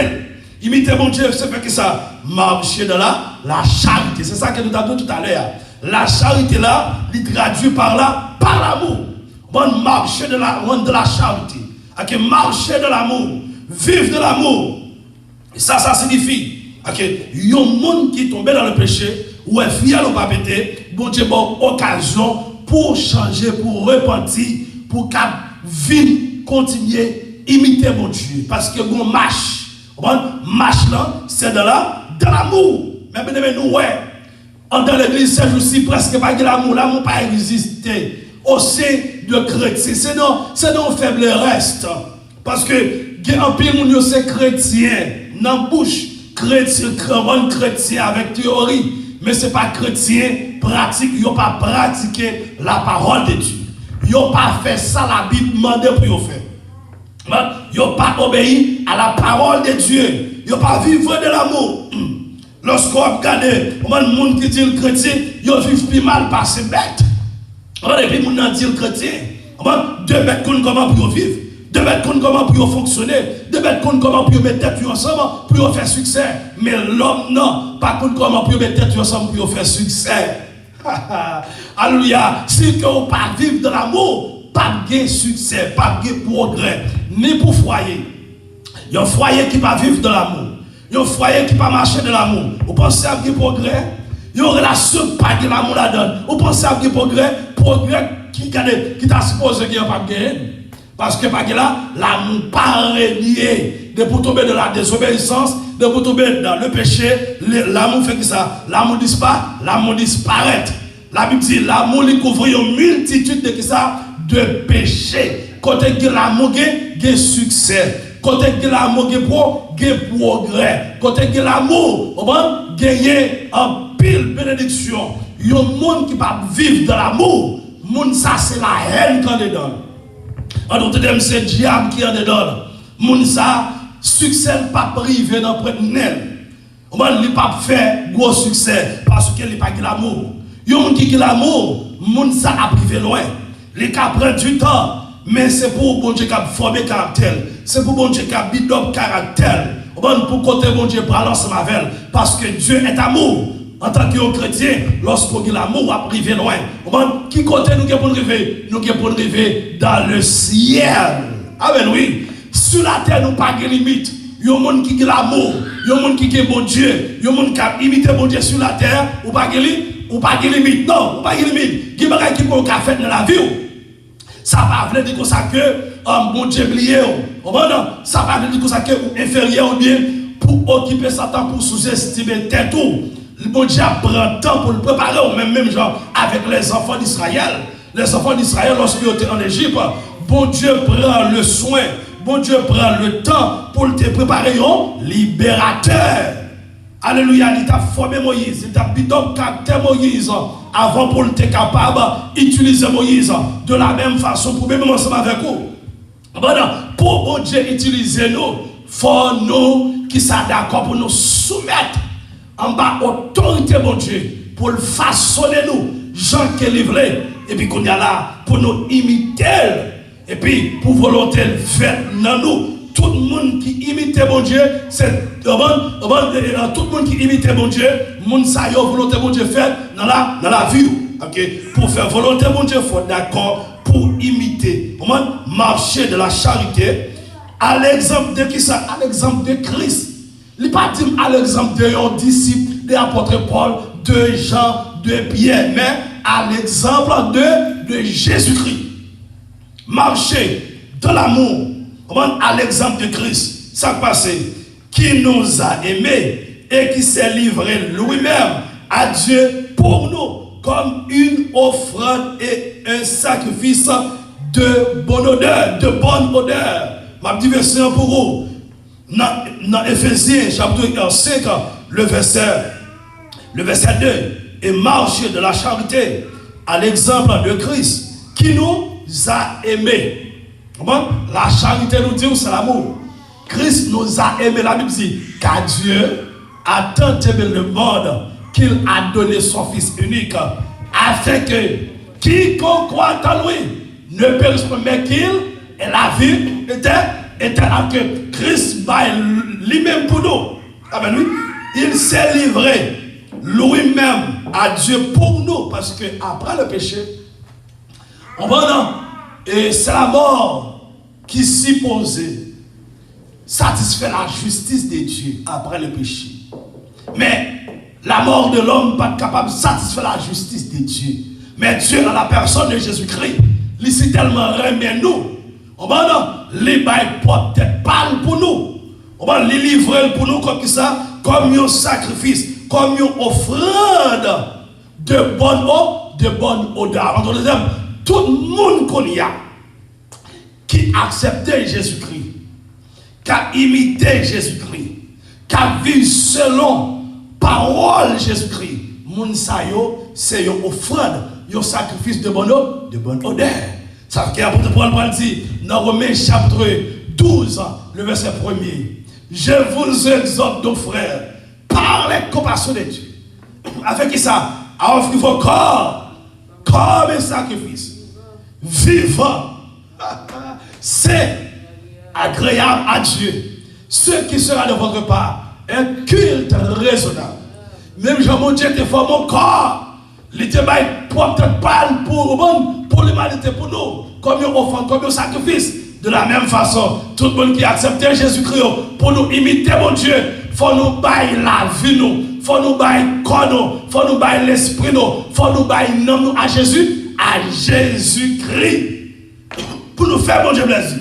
Imiter mon Dieu, c'est fait que ça, marcher dans la charité. C'est ça que nous avons dit tout à l'heure. La charité là, il traduit par là, par l'amour. On marcher de la charité. Ok, marcher de l'amour, vivre de l'amour. Et ça signifie, ok, il y a un monde qui est tombé dans le péché, ou est fier ou pas pété, bon Dieu, bon occasion pour changer, pour repentir, pour qu'on vienne continuer imiter mon Dieu. Parce que bon marche là, c'est de l'amour. Mais bien nous, ouais, dans l'église, c'est aussi presque pas de l'amour pas existé. Au sein de chrétiens, c'est non faible reste. Parce que, il y a un pile monde c'est chrétien, dans la bouche, chrétien avec théorie, mais ce n'est pas chrétien pratique, ils n'ont pas pratiqué la parole de Dieu. Ils n'ont pas fait ça, la Bible demande pour faire. Ils n'ont pas obéi à la parole de Dieu. Ils n'ont pas vivre de l'amour. Lorsqu'on regarde les gens qui disent le chrétien, ils vivent plus mal parce que c'est bête. Et puis, les gens qui disent le chrétien, deux bêtes comment pour vivre, deux bêtes comment pour fonctionner, deux bêtes comment pour mettre tête ensemble pour faire succès. Mais l'homme, non, pas comment pour mettre tête ensemble pour faire succès. Alléluia. Si vous ne pas vivre de l'amour, pas de succès, pas de progrès, ni pour foyer. Il y a un foyer qui va vivre de l'amour. Il y a un foyer qui va marcher de l'amour. Vous pensez à un progrès? Il y a une relation pas de l'amour là-dedans. Vous pensez à un progrès qui t'a supposé qu'il n'y a pas de gain. Parce que pas là, l'amour pas régné. De pour tomber dans la désobéissance, de pour tomber dans le péché, l'amour fait que ça. L'amour disparaît. La Bible dit l'amour il couvre une multitude de péchés. Quand il y a l'amour, il y a succès. Quand il y a l'amour, il y a progrès. Quand il y a l'amour, il y a un pile bénédiction. Il y a un monde qui va vivre dans l'amour. Monde ça c'est la haine qu'on est dedans. En d'autres termes, c'est le diable qui est dedans. Monde ça, succès pas privé dans le nez. On ne pas faire gros succès parce qu'il n'y a pas de l'amour. Il y a un monde qui a l'amour, monde ça a privé loin. Les cas prennent du temps. Mais c'est pour bon Dieu qui a formé caractère. C'est pour bon Dieu qui a bidop caractère. Pour côté bon Dieu balance ma velle. Parce que Dieu est amour. En tant que chrétien, lorsqu'on a l'amour, à priver loin. Qui côté nous pour rêver? Nous pour rêver dans le ciel. Amen, oui. Sur la terre, nous pas de limite. Il y a un monde qui a l'amour. Il y a un monde qui est bon Dieu. Il y a un monde qui a imité bon Dieu sur la terre. Ou pas de limite. Non, ou pas de limite. Il y a des gens qui ont fait dans la vie. Ça va dire que bon Dieu blié. Ça va dire que vous inférieur ou bien pour occuper Satan pour sous-estimer tête tout. Le bon Dieu prend temps pour le préparer au même genre avec les enfants d'Israël. Les enfants d'Israël lorsqu'ils étaient en Égypte, bon Dieu prend le soin, bon Dieu prend le temps pour te préparer un libérateur. Alléluia, il t'a formé Moïse, il t'a bidon caractère Moïse avant pour être capable d'utiliser Moïse de la même façon pour même ensemble avec vous. Pour bon Dieu utiliser nous, il faut nous qui sont d'accord pour nous soumettre en bas autorité bon Dieu pour le façonner nous, Jean qui est livré, et puis qu'on y a là pour nous imiter, et puis pour volonté faire dans nous. Tout le monde qui imite bon Dieu, c'est tout le monde qui imite bon Dieu, monde ça y a volonté bon Dieu faire dans la vie. Okay? Pour faire volonté bon Dieu, il faut d'accord pour imiter. Pour marcher de la charité à l'exemple de qui ça? À l'exemple de Christ. Il n'est pas dit à l'exemple de leurs disciples, de l'apôtre Paul, de Jean, de Pierre, mais à l'exemple de Jésus-Christ. Marcher de l'amour. À l'exemple de Christ, ça passe, qui nous a aimés et qui s'est livré lui-même à Dieu pour nous, comme une offrande et un sacrifice de bonne odeur, Ma petite verset pour vous, dans Éphésiens chapitre 5, le verset 2, et marcher de la charité à l'exemple de Christ, qui nous a aimés. La charité nous dit c'est l'amour. Christ nous a aimés. La Bible dit car Dieu a tant aimé le monde qu'il a donné son Fils unique afin que quiconque croit en lui ne périsse pas mais qu'il ait la vie éternelle. Que Christ va lui-même pour nous. Amen, oui. Il s'est livré lui-même à Dieu pour nous parce que après le péché, et c'est la mort qui supposait satisfaire la justice de Dieu après le péché. Mais la mort de l'homme n'est pas capable de satisfaire la justice de Dieu. Mais Dieu, dans la personne de Jésus-Christ, il s'est tellement remis nous. On va les peut-être parle pour nous. On va les livrer pour nous comme ça, comme un sacrifice, comme une offrande de bonne odeur. Tout le monde qu'on y a qui acceptait Jésus-Christ, qui a imité Jésus-Christ, qui a vécu selon parole Jésus-Christ, moun sa yo, c'est une offrande, un sacrifice de bonne odeur. Ça fait qu'apôtre Paul dit dans Romains chapitre 12, le verset 1er, je vous exhorte donc frères, par les compassions de Dieu, avec ça, à offrir vos corps comme un sacrifice vivant, c'est agréable à Dieu. Ce qui sera de votre part un culte raisonnable. Même Jean-Mon Dieu te fait mon corps, il te met peut-être pas pour l'humanité, pour nous, comme un offrande, comme un sacrifice. De la même façon, tout le monde qui accepte Jésus-Christ pour nous imiter mon Dieu, il faut nous bailler la vie, il faut nous bailler le corps, il faut nous bailler l'esprit, il faut nous bailler le nom à Jésus, à Jésus-Christ. Pour nous faire mon Dieu plaisir.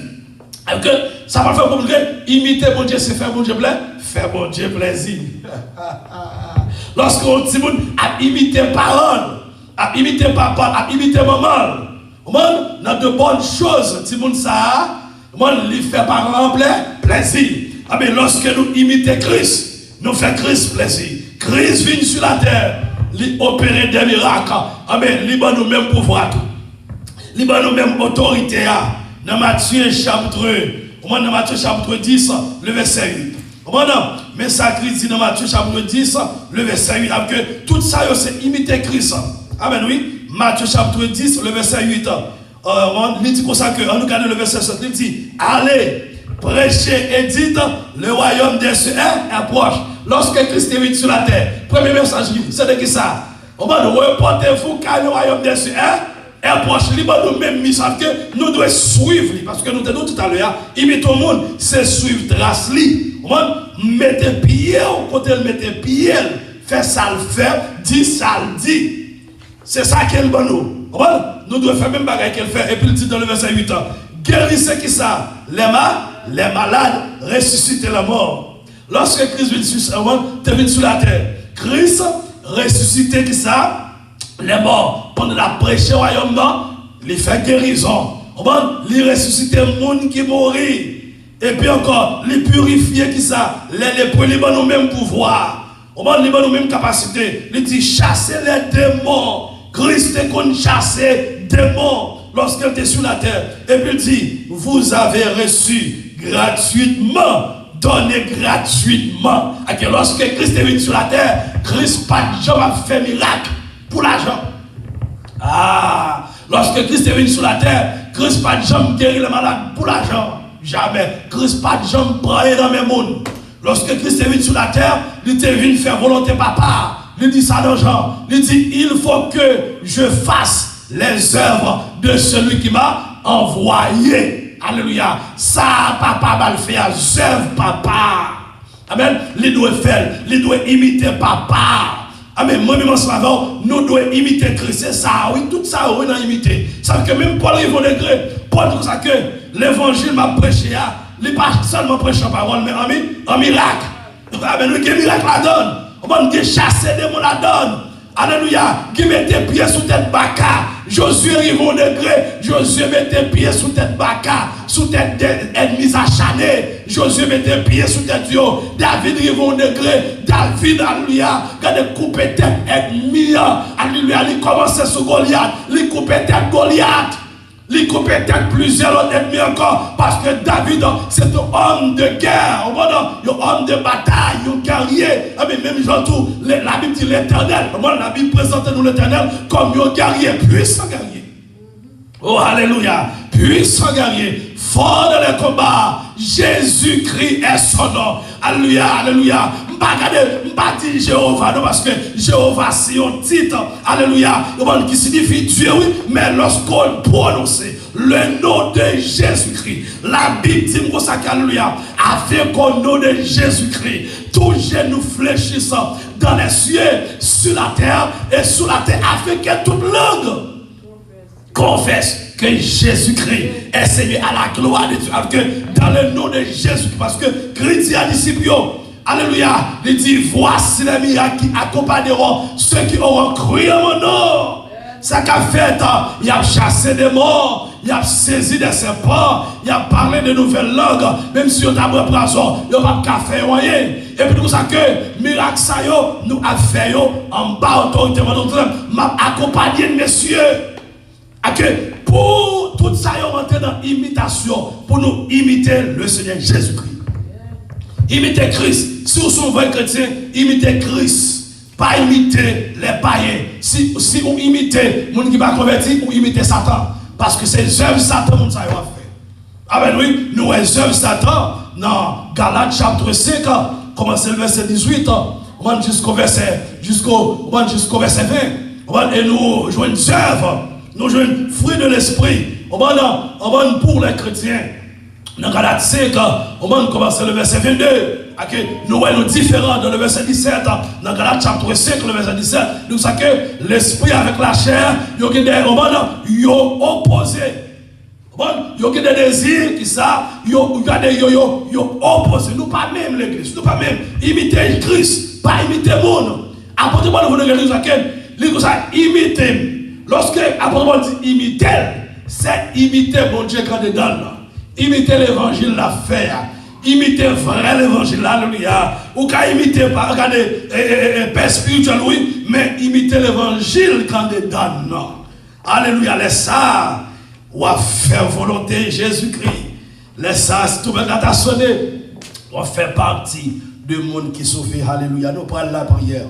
Ça va faire compliqué. Imiter mon Dieu, c'est faire mon Dieu plaisir. Faire mon Dieu plaisir. Lorsqu'on dit à imiter parole, à imiter papa, à imiter maman, on a de bonnes choses. Dit ça, on lui fait par plaisir. Mais lorsque nous imitons Christ, nous faisons Christ plaisir. Christ vient sur la terre, il opère des miracles. Il a nous-mêmes pouvoir. Il a nous-mêmes autorité. Dans Matthieu chapitre 10, le verset 8. Mais ça dit dans Matthieu chapitre 10, le verset 8. Que tout ça, c'est imiter Christ. Amen, oui. Matthieu chapitre 10, le verset 8. Il dit comme ça que, on regarde le verset 7, il dit, allez, prêchez et dites, le royaume des cieux est proche. Lorsque Christ est venu sur la terre, premier message, c'est de qui ça? On va nous reporter-vous car le royaume des cieux est proche. Nous-mêmes, nous devons suivre, parce que nous te disons tout à l'heure, imitons le monde, c'est suivre trace. Mettez pied au côté, mettez pied, fait ça le fait, dit ça le dit. C'est ça qu'elle bon nous. Nous devons faire même bagaille qu'elle fait. Et puis il dit dans le verset 8 ans, guérissez qui ça? Les malades, ressuscitez la mort. Lorsque Christ vient sur la terre, Christ ressuscité qui ça? Les morts. Pendant la prêche au royaume, il fait guérison. Il ressuscite le monde qui mourit. Et puis encore, il purifie qui ça? Les lépreux, ils ont nous même pouvoir. Ils ont nous même capacité. Il dit chasser les démons. Christ est qu'on chasse des démons lorsqu'il était sur la terre. Et puis il dit, vous avez reçu gratuitement, donné gratuitement. Et que lorsque Christ est venu sur la terre, Christ pas de jambe a fait miracle pour l'argent. Lorsque Christ est venu sur la terre, Christ pas de jambe guérit les malades pour l'argent. Jamais. Christ pas de jambe brailler dans mes mondes. Lorsque Christ est venu sur la terre, il était venu faire volonté papa. Il dit ça dans Jean. Il dit, il faut que je fasse les œuvres de celui qui m'a envoyé. Alléluia. Ça, papa va le faire. Œuvre, papa. Amen. Il doit faire. Il doit imiter papa. Amen. Moi-même, nous devons imiter Christ. C'est ça, oui. Tout ça, oui, nous imiter. Ça veut dire que même Paul arrive au degré. Paul dit ça que l'évangile m'a prêché. Il n'est pas seulement prêché en parole, mais en miracle. Amen. Lui, quel miracle la donne? On va chasser des démons la donne. Alléluia. Qui mettait pied sous tête baka. Josué arrive au degré. Josué mettait pied sous tête baka. Sous tête ennemis acharnés. Josué mettait pied sous tête yo. David arrive au degré. David, alléluia. Quand il coupait tête ennemi. Alléluia. Il commençait sur Goliath. Il coupait tête Goliath. Il peut peut-être plusieurs autres ennemis encore. Parce que David, c'est un homme de guerre. Un homme de bataille, un guerrier. Mais même tout, la Bible dit l'éternel. La Bible présente nous l'éternel comme un guerrier, puissant guerrier. Oh, alléluia. Puissant guerrier. Fort dans les combats. Jésus-Christ est son nom. Alléluia, alléluia. Je ne pas dire Jéhovah, non, parce que Jéhovah, c'est un titre, alléluia, qui signifie Dieu, oui, mais lorsqu'on prononce le nom de Jésus-Christ, la Bible dit, alléluia, avec le nom de Jésus-Christ, tout genou fléchissant dans les cieux, sur la terre et sous la terre, avec que toute langue confesse que Jésus-Christ est Seigneur à la gloire de Dieu, que dans le nom de Jésus, parce que Christ dit à disciples, alléluia, il dit, voici les miracles qui accompagneront ceux qui auront cru en mon nom. Ça qu'a fait, il a chassé des morts, il a saisi des serpents, il a parlé de nouvelles langues, même si on a pris prison, il n'a pas fait rien. Et puis tout ça que, miracle ça, nous a fait en bas autorité, m'a accompagné, messieurs. Pour tout ça, on rentre dans l'imitation, pour nous imiter le Seigneur Jésus-Christ. Imiter Christ. Si vous sont vrai chrétien, imitez Christ. Pas imiter les païens. Si vous imitez les gens qui ne sont pas convertis, vous imitez Satan. Parce que c'est les œuvres Satan que nous avons fait. Ah ben oui, nous les œuvres Satan. Dans Galates chapitre 5, commencez le verset 18, on va jusqu'au verset 20. Et nous jouons une œuvre. Nous jouons fruit de l'esprit. On va pour les chrétiens. Dans Galates 5, on va commencer le verset 22. Nous sommes différents dans le verset 17. Dans Galates chapitre 5, le verset 17, nous savons que l'esprit avec la chair, il y a opposé. Il y a des désirs qui ça, il y a opposé. Nous pas même l'église, nous pas même imiter Christ, pas imiter le monde. Apportez-moi le monde de l'église, il ça imiter. Lorsque apportez-moi dit imiter, c'est imiter mon Dieu quand il donne. Imiter l'évangile, la faire. Imiter vrai l'évangile, alléluia. Ou qu'à imiter, pas regarder père spirituel, oui, mais imiter l'évangile quand il donne. Alléluia, laisse ça. Ou à faire volonté Jésus-Christ. Laisse ça, si tout le monde a sonné. On fait partie du monde qui sauve. Alléluia, nous prenons la prière.